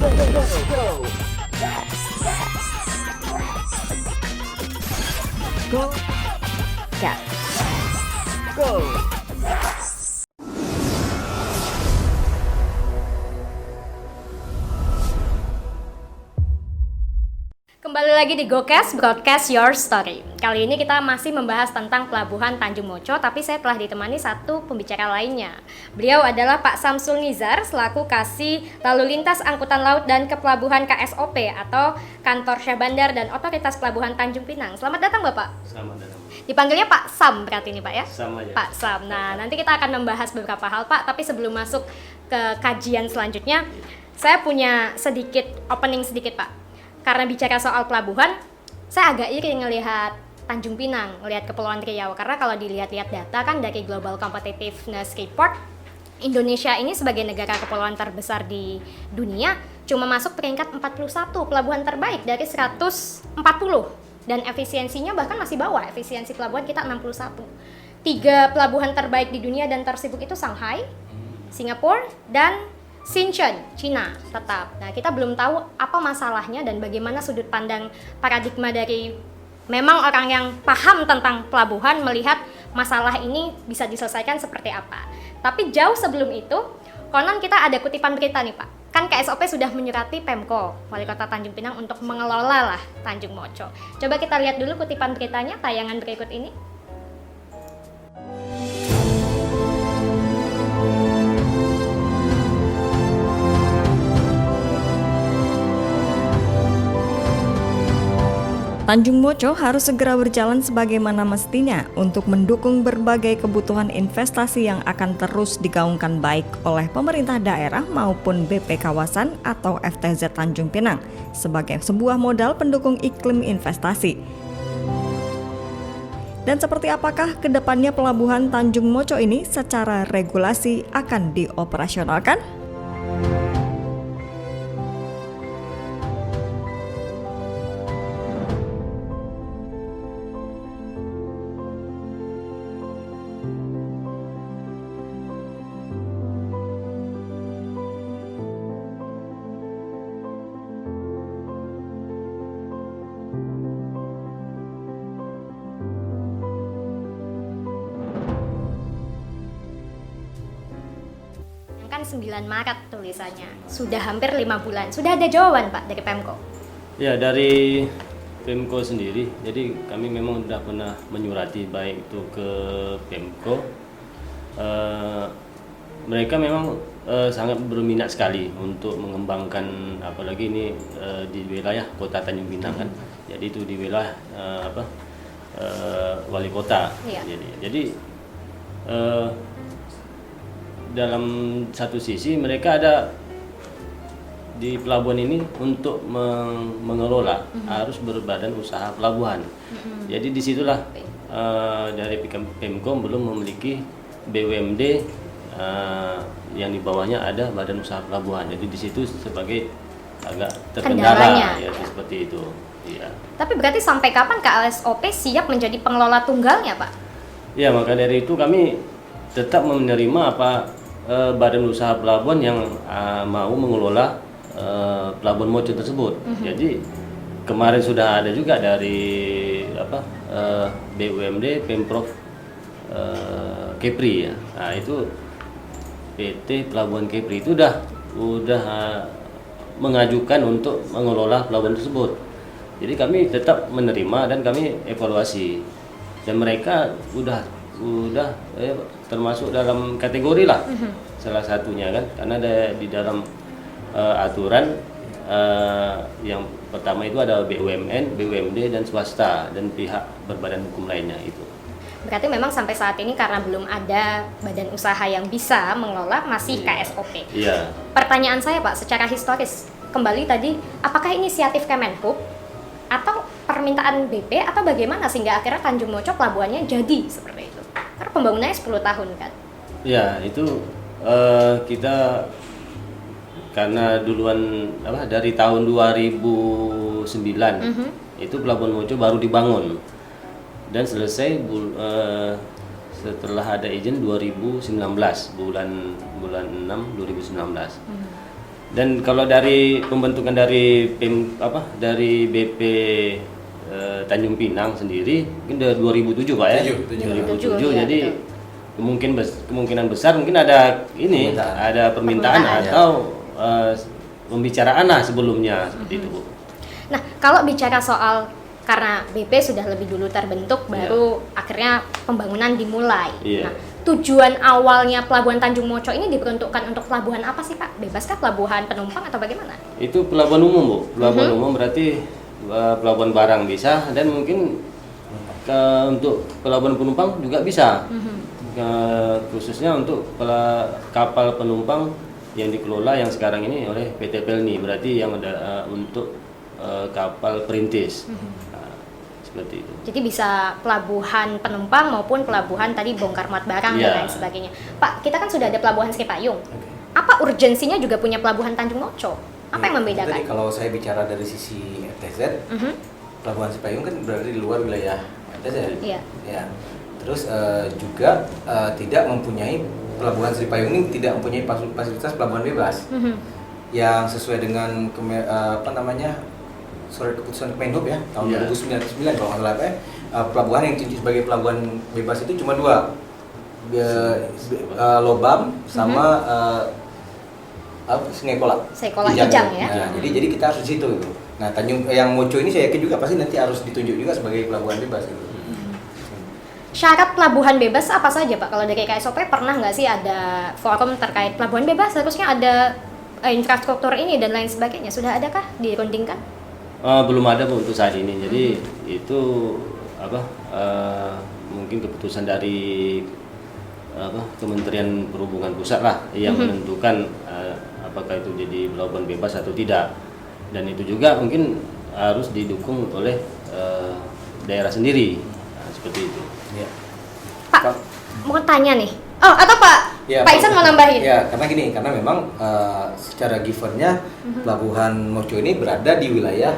Go. Gas. Go. Kembali lagi di GoCast, Broadcast Your Story. Kali ini kita masih membahas tentang Pelabuhan Tanjung Moco, tapi saya telah ditemani satu pembicara lainnya. Beliau adalah Pak Samsul Nizar, selaku Kasih Lalu Lintas Angkutan Laut dan Kepelabuhan KSOP atau Kantor Syah Bandar dan Otoritas Pelabuhan Tanjung Pinang. Selamat datang Bapak. Selamat datang. Dipanggilnya Pak Sam berarti ini Pak ya? Sama aja. Pak Sam. Nah, nanti kita akan membahas beberapa hal Pak, tapi sebelum masuk ke kajian selanjutnya, saya punya sedikit opening sedikit Pak. Karena bicara soal pelabuhan, saya agak iri ngelihat Tanjung Pinang, ngelihat Kepulauan Riau. Karena kalau dilihat-lihat data kan dari Global Competitiveness Report, Indonesia ini sebagai negara kepulauan terbesar di dunia cuma masuk peringkat 41 pelabuhan terbaik dari 140. Dan efisiensinya bahkan masih bawah, efisiensi pelabuhan kita 61. 3 pelabuhan terbaik di dunia dan tersibuk itu Shanghai, Singapura, dan Shenzhen, Cina tetap. Nah, kita belum tahu apa masalahnya dan bagaimana sudut pandang paradigma dari memang orang yang paham tentang pelabuhan melihat masalah ini bisa diselesaikan seperti apa. Tapi jauh sebelum itu, konon kita ada kutipan berita nih Pak. Kan KSOP sudah menyurati Pemko, Wali Kota Tanjung Pinang untuk mengelola lah Tanjung Moco. Coba kita lihat dulu kutipan beritanya, tayangan berikut ini. Tanjung Moco harus segera berjalan sebagaimana mestinya untuk mendukung berbagai kebutuhan investasi yang akan terus digaungkan baik oleh pemerintah daerah maupun BP Kawasan atau FTZ Tanjung Pinang sebagai sebuah modal pendukung iklim investasi. Dan seperti apakah kedepannya pelabuhan Tanjung Moco ini secara regulasi akan dioperasionalkan? Kan 9 Maret tulisannya. Sudah hampir 5 bulan. Sudah ada jawaban Pak dari Pemko? Ya, dari Pemko sendiri. Jadi kami memang sudah pernah menyurati baik itu ke Pemko. Mereka memang sangat berminat sekali untuk mengembangkan, apalagi ini di wilayah Kota Tanjung Pinang kan. Jadi itu di wilayah wali kota. Iya. Jadi dalam satu sisi mereka ada di pelabuhan ini untuk mengelola harus berbadan usaha pelabuhan. Jadi disitulah dari Pemko belum memiliki BUMD yang di bawahnya ada badan usaha pelabuhan. Jadi di situ sebagai agak terkendala ya seperti itu. Ya. Tapi berarti sampai kapan KSOP siap menjadi pengelola tunggalnya Pak? Ya, maka dari itu kami tetap menerima badan usaha pelabuhan yang mau mengelola pelabuhan Moco tersebut. Jadi kemarin sudah ada juga dari BUMD Pemprov Kepri ya. Nah, itu PT Pelabuhan Kepri itu udah mengajukan untuk mengelola pelabuhan tersebut. Jadi kami tetap menerima dan kami evaluasi. Dan mereka udah termasuk dalam kategori lah salah satunya kan, karena ada di dalam aturan yang pertama itu ada BUMN, BUMD dan swasta dan pihak berbadan hukum lainnya itu. Berarti memang sampai saat ini karena belum ada badan usaha yang bisa mengelola masih KSOP. Iya. Pertanyaan saya Pak, secara historis kembali tadi, apakah inisiatif Kemenhub atau permintaan BP atau bagaimana sehingga akhirnya Tanjung Moco pelabuhannya jadi seperti itu? Karena pembangunannya 10 tahun kan? Ya, itu kita karena duluan dari tahun 2009 itu Pelabuhan Moco baru dibangun dan selesai setelah ada izin 2019 bulan 6 2019. Dan kalau dari pembentukan dari dari BP Tanjung Pinang sendiri mungkin dari 2007 Pak ya. 2007. Iya, Jadi betul. kemungkinan besar mungkin ada permintaan atau pembicaraan lah sebelumnya seperti itu Bu. Nah, kalau bicara soal karena BP sudah lebih dulu terbentuk, baru akhirnya pembangunan dimulai. Iya. Nah, tujuan awalnya Pelabuhan Tanjung Moco ini diperuntukkan untuk pelabuhan apa sih Pak? Bebaskah pelabuhan penumpang atau bagaimana? Itu pelabuhan umum Bu. Pelabuhan umum berarti pelabuhan barang bisa dan mungkin untuk pelabuhan penumpang juga bisa. Khususnya untuk kapal penumpang yang dikelola yang sekarang ini oleh PT Pelni, berarti yang ada untuk kapal perintis. Seperti itu. Jadi bisa pelabuhan penumpang maupun pelabuhan tadi bongkar muat barang dan lain sebagainya. Pak, kita kan sudah ada pelabuhan Sekipayung. Apa urgensinya juga punya pelabuhan Tanjung Moco? Apa yang membedakan? Jadi kalau saya bicara dari sisi FTZ, pelabuhan Sekipayung kan berada di luar wilayah FTZ. Iya. Ya. Terus juga tidak mempunyai pelabuhan Sekipayung ini tidak mempunyai fasilitas pelabuhan bebas yang sesuai dengan surat keputusan Kemenhub ya tahun 2009 kalau nggak salah pelabuhan yang ditunjuk sebagai pelabuhan bebas itu cuma 2, Lobam sama Sungai Kolak. Ijang ya. Nah, jadi kita harus di situ gitu. Nah, Tanjung yang Moco ini saya yakin juga pasti nanti harus ditunjuk juga sebagai pelabuhan bebas gitu. Syarat pelabuhan bebas apa saja Pak? Kalau dari KSOP pernah nggak sih ada forum terkait pelabuhan bebas? Harusnya ada infrastruktur ini dan lain sebagainya. Sudah adakah dirundingkan? Belum ada Bu untuk saat ini. Jadi itu mungkin keputusan dari Kementerian Perhubungan Pusat lah yang menentukan apakah itu jadi pelabuhan bebas atau tidak. Dan itu juga mungkin harus didukung oleh daerah sendiri. Nah, seperti itu. Ya. Pak, mau tanya nih. Oh, atau Pak? Ya, Pak Ihsan mau nambahin? Ya, karena memang secara givennya pelabuhan Moco ini berada di wilayah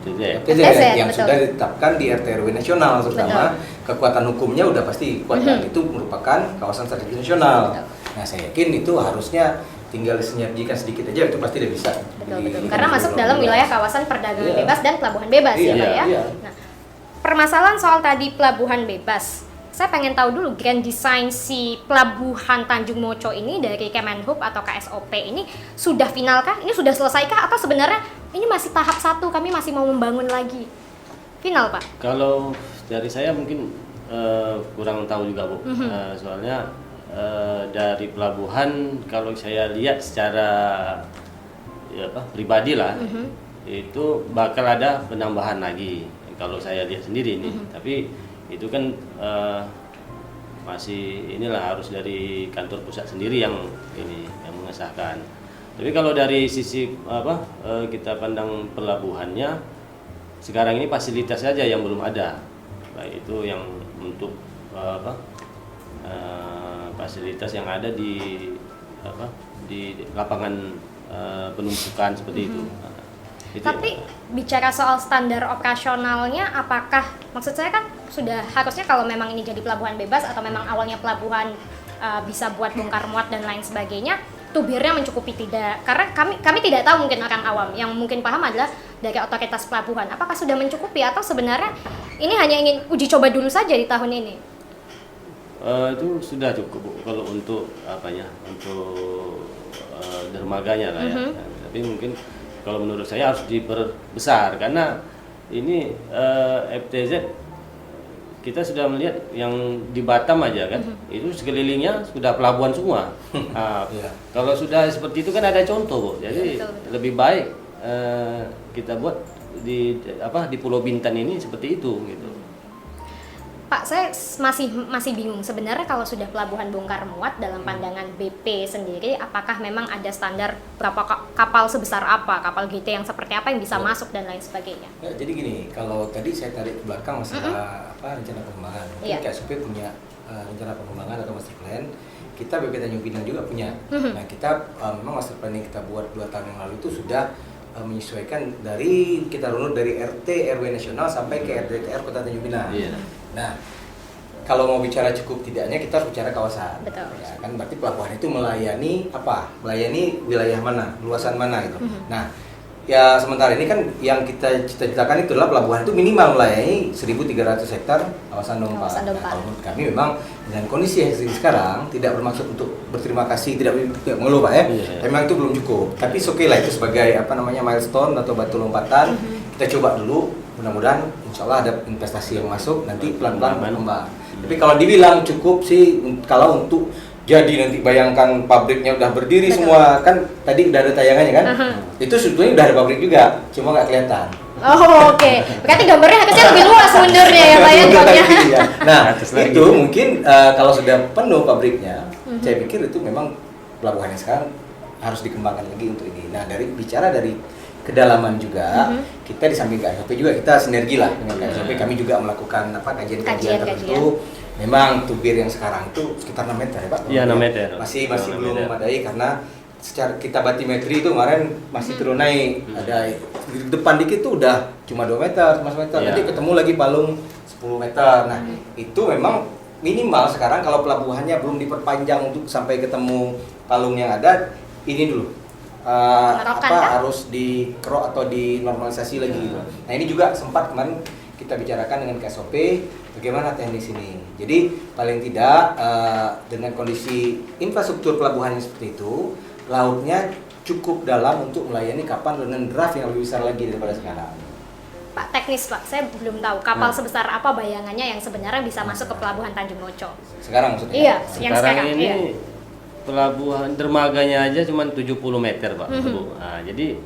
FTZ, yang betul. sudah ditetapkan di RT/RW nasional, terutama kekuatan hukumnya udah pasti kuat dan itu merupakan kawasan strategis nasional. Betul. Nah, saya yakin itu harusnya tinggal disinergikan sedikit aja itu pasti udah bisa. Betul. Karena masuk dalam wilayah kawasan perdagangan bebas dan pelabuhan bebas ya Pak ya. Iya. Nah, permasalahan soal tadi pelabuhan bebas. Saya pengen tahu dulu grand design si pelabuhan Tanjung Moco ini dari Kemenhub atau KSOP ini sudah finalkah? Ini sudah selesaikah atau sebenarnya ini masih tahap 1, kami masih mau membangun lagi? Final Pak? Kalau dari saya mungkin kurang tahu juga Bu. Soalnya dari pelabuhan kalau saya lihat secara pribadi lah itu bakal ada penambahan lagi kalau saya lihat sendiri ini. Tapi itu kan masih harus dari kantor pusat sendiri yang mengesahkan. Tapi kalau dari sisi kita pandang pelabuhannya sekarang ini fasilitas saja yang belum ada, baik itu yang untuk fasilitas yang ada di lapangan penumpukan seperti itu. Tapi bicara soal standar operasionalnya, apakah maksud saya kan sudah harusnya kalau memang ini jadi pelabuhan bebas atau memang awalnya pelabuhan bisa buat bongkar muat dan lain sebagainya, tubirnya mencukupi tidak? Karena kami tidak tahu, mungkin orang awam yang mungkin paham adalah dari otoritas pelabuhan. Apakah sudah mencukupi atau sebenarnya ini hanya ingin uji coba dulu saja di tahun ini? Itu sudah cukup Bu, kalau untuk untuk dermaganya lah ya. Tapi mungkin kalau menurut saya harus diperbesar karena ini FTZ kita sudah melihat yang di Batam aja kan, itu sekelilingnya sudah pelabuhan semua. Kalau sudah seperti itu kan ada contoh Bu. Jadi betul. Lebih baik kita buat di Pulau Bintan ini seperti itu gitu. Pak, saya masih bingung sebenarnya kalau sudah pelabuhan bongkar muat dalam pandangan BP sendiri, apakah memang ada standar berapa kapal sebesar apa, kapal GT yang seperti apa yang bisa masuk dan lain sebagainya? Ya, jadi gini, kalau tadi saya tarik ke belakang masalah rencana pengembangan, mungkin KSP punya rencana pengembangan atau master plan, kita BP Tanjung Pinang juga punya. Nah, kita memang master plan yang kita buat 2 tahun yang lalu itu sudah menyesuaikan kita runut dari RT RW nasional sampai ke RDTR Kota Tanjung Pinang. Nah, kalau mau bicara cukup tidaknya kita harus bicara kawasan. Betul. Ya, kan berarti pelabuhan itu melayani apa? Melayani wilayah mana, luasan mana gitu. Nah, ya sementara ini kan yang kita cita-citakan itu adalah pelabuhan itu minimal melayani 1.300 hektar kawasan Dompa. Kawasan Dompa. Nah, kalau menurut kami memang dengan kondisi yang sekarang tidak bermaksud untuk berterima kasih, tidak mengeluh Pak ya. Iya. Memang itu belum cukup. Tapi oke lah itu sebagai apa namanya milestone atau batu lompatan. Kita coba dulu, mudah-mudahan insya Allah ada investasi yang masuk nanti pelan-pelan berkembang. Tapi kalau dibilang cukup sih kalau untuk jadi nanti bayangkan pabriknya udah berdiri semua kan tadi udah ada tayangannya kan? Itu sebetulnya udah ada pabrik juga, cuma nggak kelihatan. Oh, oke. Berarti gambarnya harusnya lebih luas mundurnya ya Pak ya drone-nya. Iya. Nah, Atas lagi. itu mungkin kalau sudah penuh pabriknya, saya pikir itu memang pelabuhan yang sekarang harus dikembangkan lagi untuk ini. Nah, bicara dari kedalaman juga, kita di samping KSOP juga kita sinergi lah dengan KSOP. Kami juga melakukan kajian-kajian tertentu. Memang tubir yang sekarang itu sekitar 6 meter ya Pak? Iya, 6 meter. Masih 6 belum meter. memadai karena secara kita batimetri itu kemarin masih turun naik. Ada di depan dikit tuh udah cuma 2 meter, 1 meter. Iya. Nanti ketemu lagi palung 10 meter. Nah, itu memang minimal sekarang kalau pelabuhannya belum diperpanjang untuk sampai ketemu palung yang ada, ini dulu. Merokan, kan? Harus dikerok atau dinormalisasi lagi gitu. Nah, ini juga sempat kemarin kita bicarakan dengan KSOP bagaimana teknis ini. Jadi paling tidak dengan kondisi infrastruktur pelabuhan yang seperti itu, lautnya cukup dalam untuk melayani kapal dengan draft yang lebih besar lagi daripada sekarang. Pak, teknis Pak, saya belum tahu kapal sebesar apa bayangannya yang sebenarnya bisa masuk ke pelabuhan Tanjung Moco. Sekarang maksudnya? Iya, yang sekarang ini iya. pelabuhan dermaganya aja cuma 70 meter Pak. Bu. Nah, jadi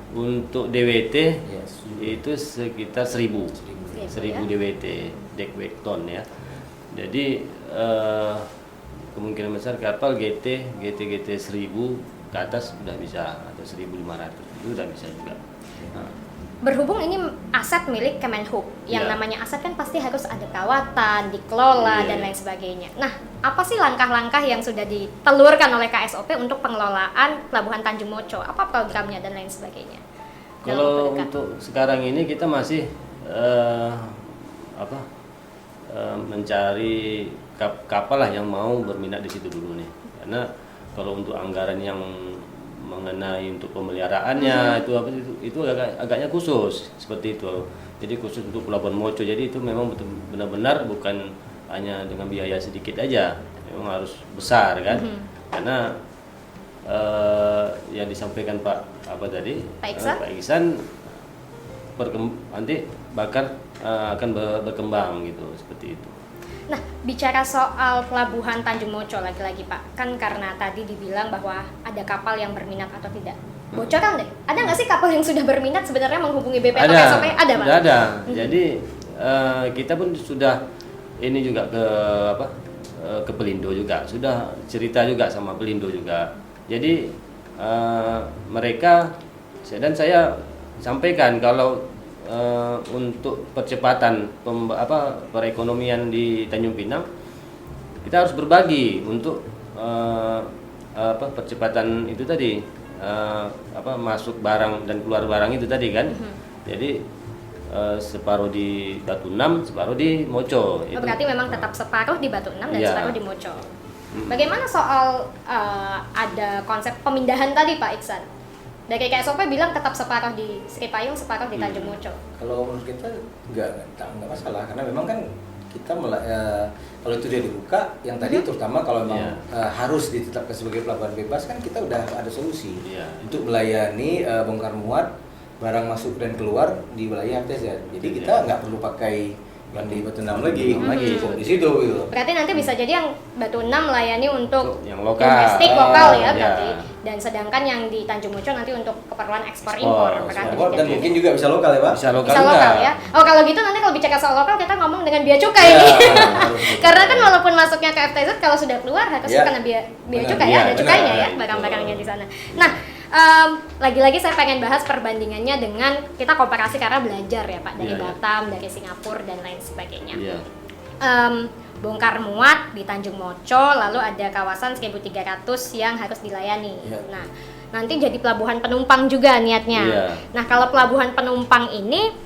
untuk DWT Yes. itu sekitar 1.000 ya. DWT deadweight ton ya. Jadi kemungkinan besar kapal GT 1.000 ke atas sudah bisa atau 1.500 itu sudah bisa juga. Nah, Berhubung ini aset milik Kemenhub, yang Iya. namanya aset kan pasti harus ada perawatan, dikelola, Iya. dan lain sebagainya. Nah, apa sih langkah-langkah yang sudah ditelurkan oleh KSOP untuk pengelolaan Pelabuhan Tanjung Moco? Apa programnya dan lain sebagainya? Dalam kalau waktu dekat. untuk sekarang ini kita masih mencari kapal lah yang mau berminat di situ dulu nih. Karena kalau untuk anggaran yang mengenai untuk pemeliharaannya itu agaknya khusus seperti itu. Jadi khusus untuk Pelabuhan Moco. Jadi itu memang benar-benar bukan hanya dengan biaya sedikit aja, memang harus besar kan. Karena yang disampaikan Pak Iksan nanti akan berkembang gitu seperti itu. Nah, bicara soal Pelabuhan Tanjung Moco lagi-lagi Pak, kan karena tadi dibilang bahwa ada kapal yang berminat atau tidak. Bocoran deh, ada nggak sih kapal yang sudah berminat sebenarnya menghubungi BP atau KSOP? Ada Pak? Sudah ada. Jadi kita pun sudah ini juga ke Pelindo juga, sudah cerita juga sama Pelindo juga. Jadi mereka dan saya sampaikan kalau untuk percepatan perekonomian di Tanjung Pinang kita harus berbagi untuk percepatan itu tadi masuk barang dan keluar barang itu tadi kan. Jadi separuh di Batu 6, separuh di Moco. Oh, berarti memang tetap separuh di Batu 6 dan Iya. separuh di Moco. Bagaimana soal ada konsep pemindahan tadi Pak Iksan? Dari KSOP bilang tetap separuh di Sri Payung, separuh di Tanjung Moco. Kalau menurut kita nggak masalah karena memang kan kita kalau itu dia dibuka yang tadi terutama kalau memang harus ditetapkan sebagai pelabuhan bebas kan kita udah ada solusi untuk melayani bongkar muat barang masuk dan keluar di wilayah FTZ. Jadi kita nggak perlu pakai yang di Batu 6 lagi cukup di situ gitu. Berarti nanti bisa jadi yang Batu 6 melayani untuk yang lokal. domestik lokal ya Ya. berarti. Dan sedangkan yang di Tanjung Moco nanti untuk keperluan ekspor impor. Ekspor, Dan mungkin juga bisa lokal ya Pak? Bisa lokal Bisa juga. lokal ya. Oh kalau gitu nanti kalau bicara soal lokal kita ngomong dengan bea cukai ini. Karena kan walaupun masuknya ke FTZ kalau sudah keluar harusnya kena bea cukai ya, ada cukainya ya barang-barangnya di sana. Nah, lagi-lagi saya pengen bahas perbandingannya dengan kita komparasi karena belajar ya Pak dari Batam, dari Singapura dan lain sebagainya. Iya. Bongkar muat di Tanjung Moco, lalu ada kawasan 1.300 yang harus dilayani. Iya. Nah, nanti jadi pelabuhan penumpang juga niatnya. Iya. Nah, kalau pelabuhan penumpang ini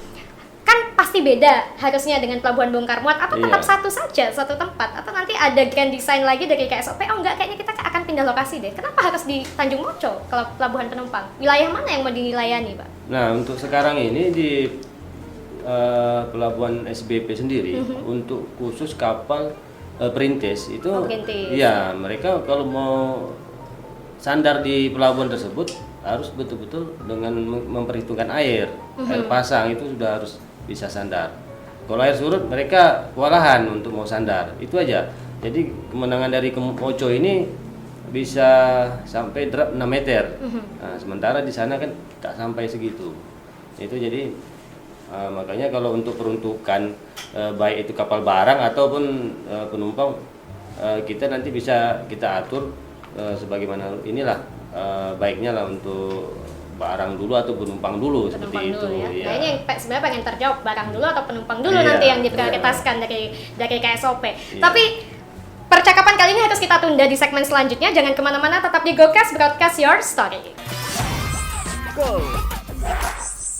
kan pasti beda harusnya dengan pelabuhan bongkar muat, atau tetap satu saja, satu tempat, atau nanti ada grand design lagi dari KSOP, oh enggak, kayaknya kita akan pindah lokasi deh. Kenapa harus di Tanjung Moco kalau pelabuhan penumpang? Wilayah mana yang mau dilayani, Pak? Nah, untuk sekarang ini di pelabuhan SBP sendiri untuk khusus kapal perintis itu, perintis. ya mereka kalau mau sandar di pelabuhan tersebut harus betul-betul dengan memperhitungkan air pasang itu sudah harus bisa sandar. Kalau air surut mereka kewalahan untuk mau sandar, itu aja. Jadi kemenangan dari Moco ini bisa sampai drop 6 meter. Nah, sementara di sana kan tak sampai segitu. Itu jadi makanya kalau untuk peruntukan baik itu kapal barang ataupun penumpang, kita nanti bisa kita atur sebagaimana inilah baiknya lah untuk barang dulu atau penumpang dulu, seperti itu. Ya. Ya. Nah, ini yang sebenarnya pengen terjawab, barang dulu atau penumpang dulu Iya, nanti yang diprioritaskan dari KSOP. Iya. Tapi percakapan kali ini harus kita tunda di segmen selanjutnya. Jangan kemana-mana, tetap di GoCast Broadcast Your Story. Go!